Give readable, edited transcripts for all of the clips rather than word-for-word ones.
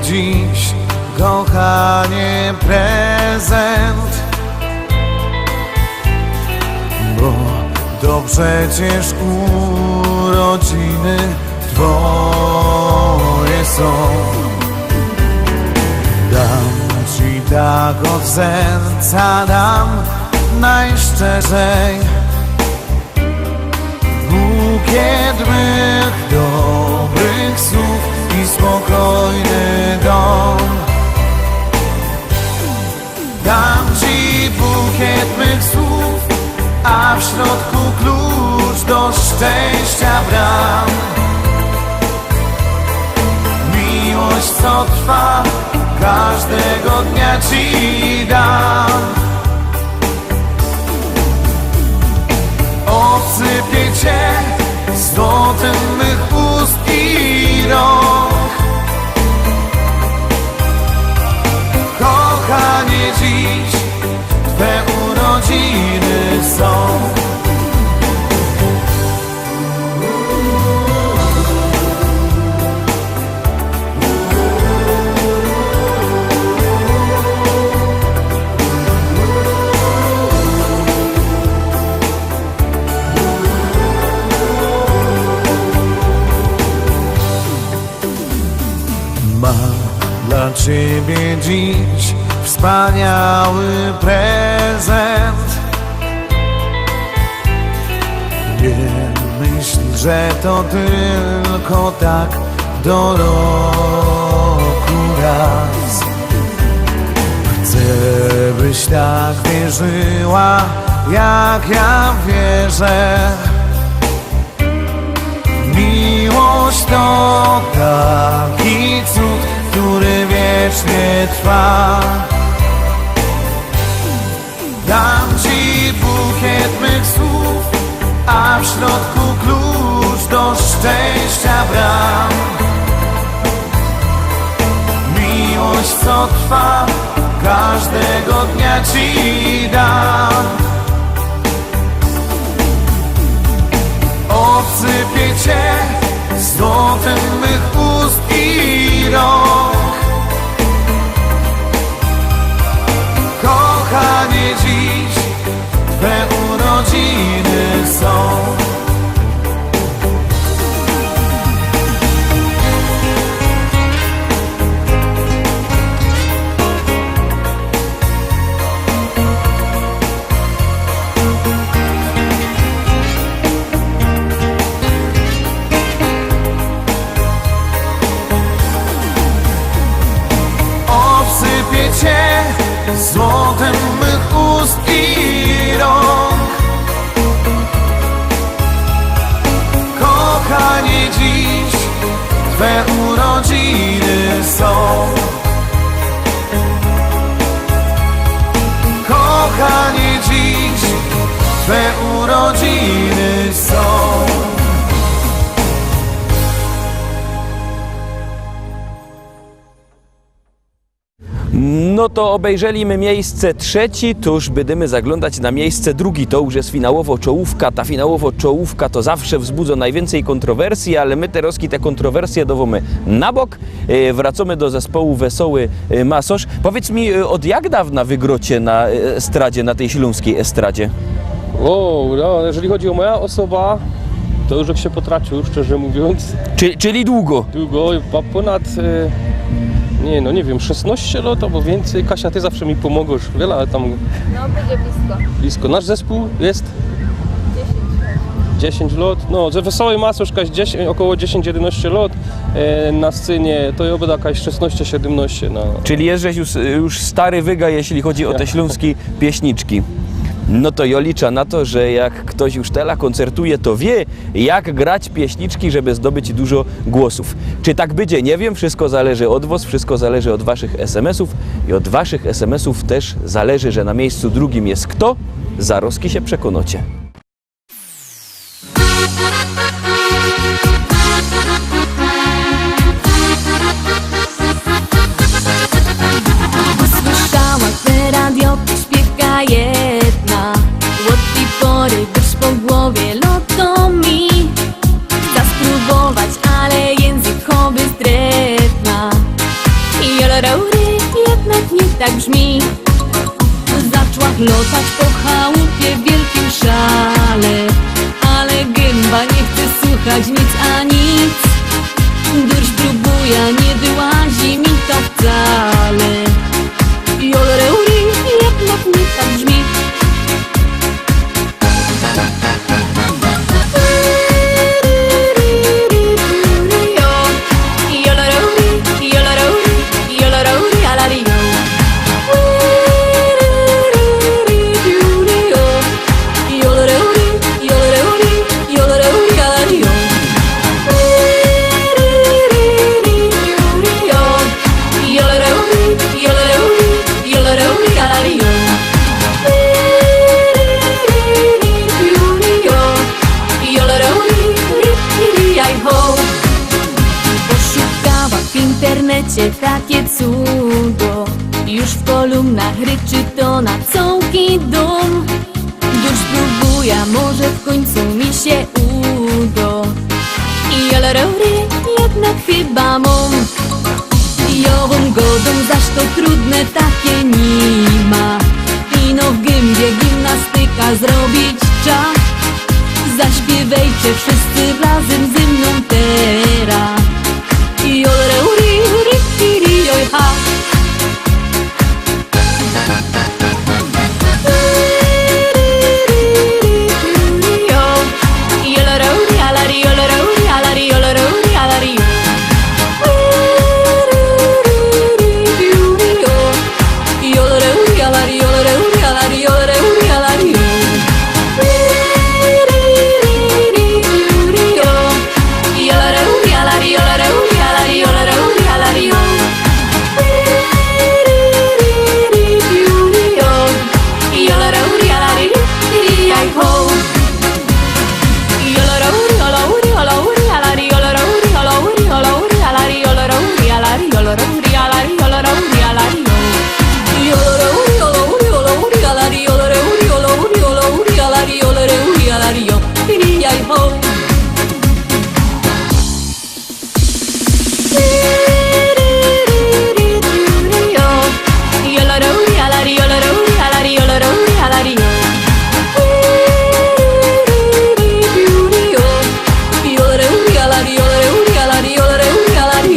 dziś, kochanie, prezent, bo to przecież urodziny Twoje są. Dam Ci tak od serca, dam najszczerzej bukiet mych dobrych słów i spokojny dom. Dam Ci bukiet mych słów, a w środku klucz do szczęścia bram. Miłość, co trwa, każdego dnia Ci dam. Obsypię Cię złotem mych ust i rąk. Kochanie, dziś Twe urodziny są. Mam dla Ciebie dziś wspaniały prezent. Nie myśl, że to tylko tak do roku raz. Chcę, byś tak wierzyła, jak ja wierzę. Miłość to taki cud, który wiecznie trwa. Dam Ci bukiet mych słów, a w środku klucz do szczęścia bram. Miłość, co trwa, każdego dnia Ci dam. Obsypię Cię złotem mych ust i rąk. Kochanie, dziś Twe urodziny są. Cię złotem mych ust i rąk. Kochanie, dziś Twe urodziny są. Kochanie, dziś Twe urodziny są. No to obejrzeliśmy miejsce trzeci, to już będziemy zaglądać na miejsce drugi. To już jest finałowo czołówka. Ta finałowo czołówka to zawsze wzbudza najwięcej kontrowersji, ale my teraz te kontrowersje dowimy na bok. Wracamy do zespołu Wesoły Masosz. Powiedz mi, od jak dawna wygrocie na estradzie, na tej śląskiej estradzie? O, no, jeżeli chodzi o moja osoba, to już jak się potracił, szczerze mówiąc. Czyli długo? Długo, ponad... nie wiem, 16 lat albo więcej. Kasia, Ty zawsze mi pomogłeś, wiele, ale tam... No, będzie blisko. Blisko. Nasz zespół jest? 10 lat. No, że Wesoły Masosz około 10-11 lat. Na scenie to jest jakaś 16-17. No. Czyli jesteś już stary wyga, jeśli chodzi o te śląskie pieśniczki. No to ja liczę na to, że jak ktoś już teraz koncertuje, to wie, jak grać pieśniczki, żeby zdobyć dużo głosów. Czy tak będzie? Nie wiem, wszystko zależy od was, wszystko zależy od waszych SMS-ów i od waszych SMS-ów też zależy, że na miejscu drugim jest kto. Zaroski się przekonacie. Usłyszała te radio, śpiewka jedna. Od tej pory drż po głowie loto mi. Chcę spróbować, ale język chowy zdretna. lotać po chałupie w wielkim szale. Ale gęba nie chce słuchać nic a nic. Durś próbuje, nie wyłazi mi to wcale. Jolereuri, jednak nie tak brzmi. Takie cudo już w kolumnach ryczy to na całki dom. Durś próbuje, może w końcu mi się uda. I jolereuri, jednak chyba mam. Jową godą, zaś to trudne takie nie ma. Ino w gębie gimnastyka zrobić trzeba. Zaśpiewajcie wszyscy razem ze mną teraz. Jolereuri, rikiri, joj, ha. Jolereuri, alari, jolereuri, alari, jolereuri, alari. Jolereuri, alari, jolereuri, alari, jolereuri, alari. Jolereuri, alari, jolereuri, alari, jolereuri, alari. Jolereuri, alari, jaj, ho. Jolereuri, jolereuri, jolereuri, alari, jolereuri, jolereuri, jolereuri, alari, jolereuri, alari, jolereuri, alari, jolereuri, alari. Jolereuri, jolereuri, jolereuri, alari, jolereuri, jolereuri, jolereuri, alari, jolereuri, alari, jaj, ho. Jolereuri, alari, jolereuri, alari, jolereuri, alari. Jolereuri, alari, jolereuri, alari, jolereuri, alari.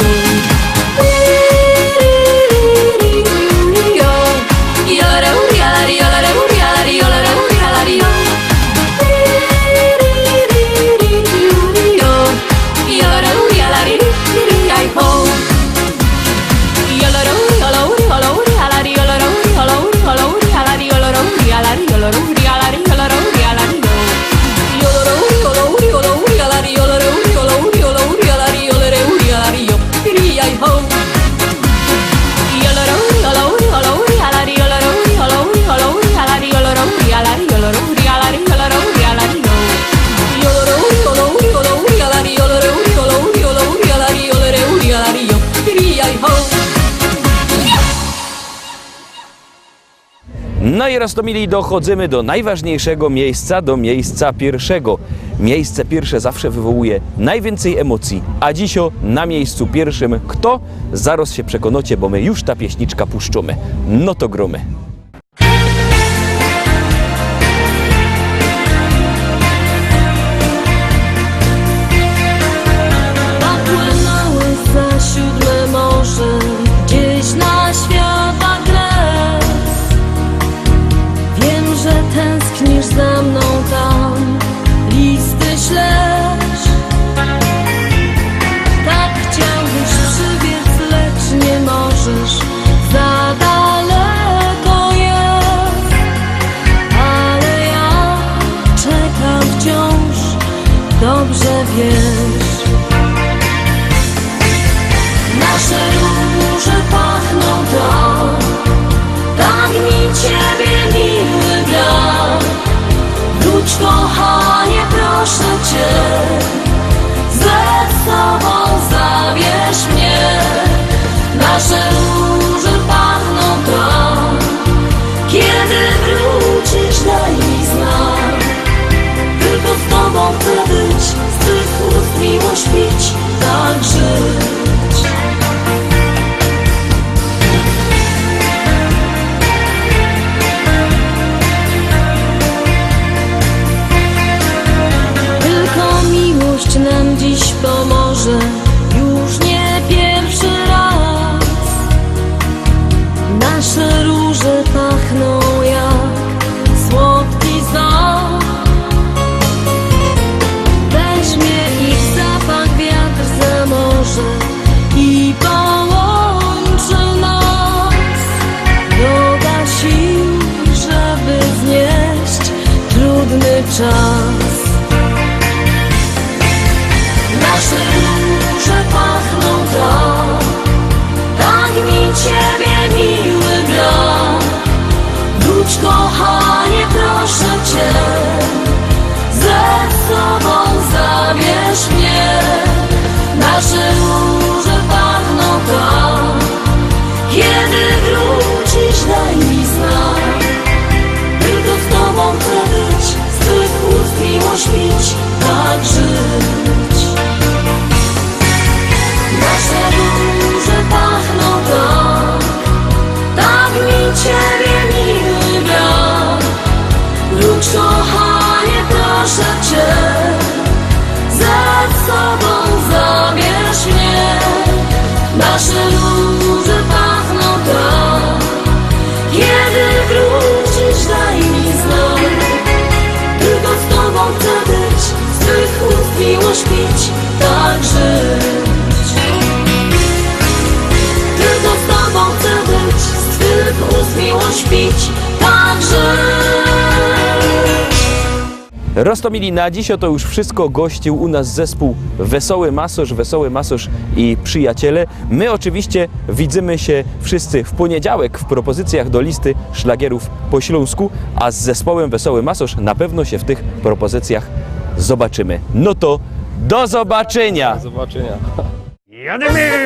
Jolereuri, alari, jolereuri, alari, jolereuri, alari. Jolereuri, alari, jaj, ho. Jolereuri, jolereuri, jolereuri, alari, jolereuri, jolereuri, jolereuri, alari, jolereuri, alari, jolereuri, alari, jolereuri, alari. Jolereuri, jolereuri, jolereuri, alari, jolereuri, jolereuri, jolereuri, alari, jolereuri, alari, jaj, ho. Jolereuri, jolereuri, jolereuri, alari, jolereuri, jolereuri, jolereuri, alari, jolereuri, alari, jolereuri, alari, jolereuri, alari. Jolereuri, jolereuri, jolereuri, alari, jolereuri, jolereuri, jolereuri, alari, jolereuri, alari, jaj, ho. No i Rostomili, dochodzimy do najważniejszego miejsca, do miejsca pierwszego. Miejsce pierwsze zawsze wywołuje najwięcej emocji, a dzisio na miejscu pierwszym kto? Zaraz się przekonacie, bo my już ta pieśniczka puszczamy. No to gromy. Popłynęły za siódme morze, gdzieś na świata kres. Wiem, że tęsknisz za mną tam, listy ślesz. Tak chciałbyś przybiec, lecz nie możesz, za daleko jest. Ale ja czekam wciąż, dobrze wiesz. Nasze róże pachną tak, tak mi ciebie miły brak. Wróć kochanie, proszę cię, ze sobą zabierz mnie. Nasze róże pachną tak, kiedy wrócisz daj mi znak. Tylko z tobą chcę być, z tych ust Ktoś nam dziś pomoże, już nie pierwszy raz. Nasze róże pachną jak słodki znak. Weźmie ich zapach wiatr za morze i połączy nas. Doda sił, żeby znieść trudny czas. Nasze róże pachną tak, tak mi Ciebie miły brak. Wróć kochanie, proszę Cię, ze sobą zabierz mnie. Nasze róże pachną tak, kiedy wrócisz daj mi znak. Tylko z Tobą chcę być, z Twych ust miłość pić, tak żyć. Nasze róże pachną tak, tak mi Ciebie miły brak. Wróć kochanie, proszę Cię, ze sobą zabierz mnie. Nasze róże pachną tak, kiedy wrócisz daj mi znak. Tylko z Tobą chcę być, z Twych ust miłość pić, tak żyć. Tylko z Tobą chcę być, z Twych ust miłość pić, tak żyć. Rostomili, na dziś to już wszystko. Gościł u nas zespół Wesoły Masosz i przyjaciele. My oczywiście widzimy się wszyscy w poniedziałek w propozycjach do listy szlagierów po śląsku, a z zespołem Wesoły Masosz na pewno się w tych propozycjach zobaczymy. No to do zobaczenia! Do zobaczenia. Jademy!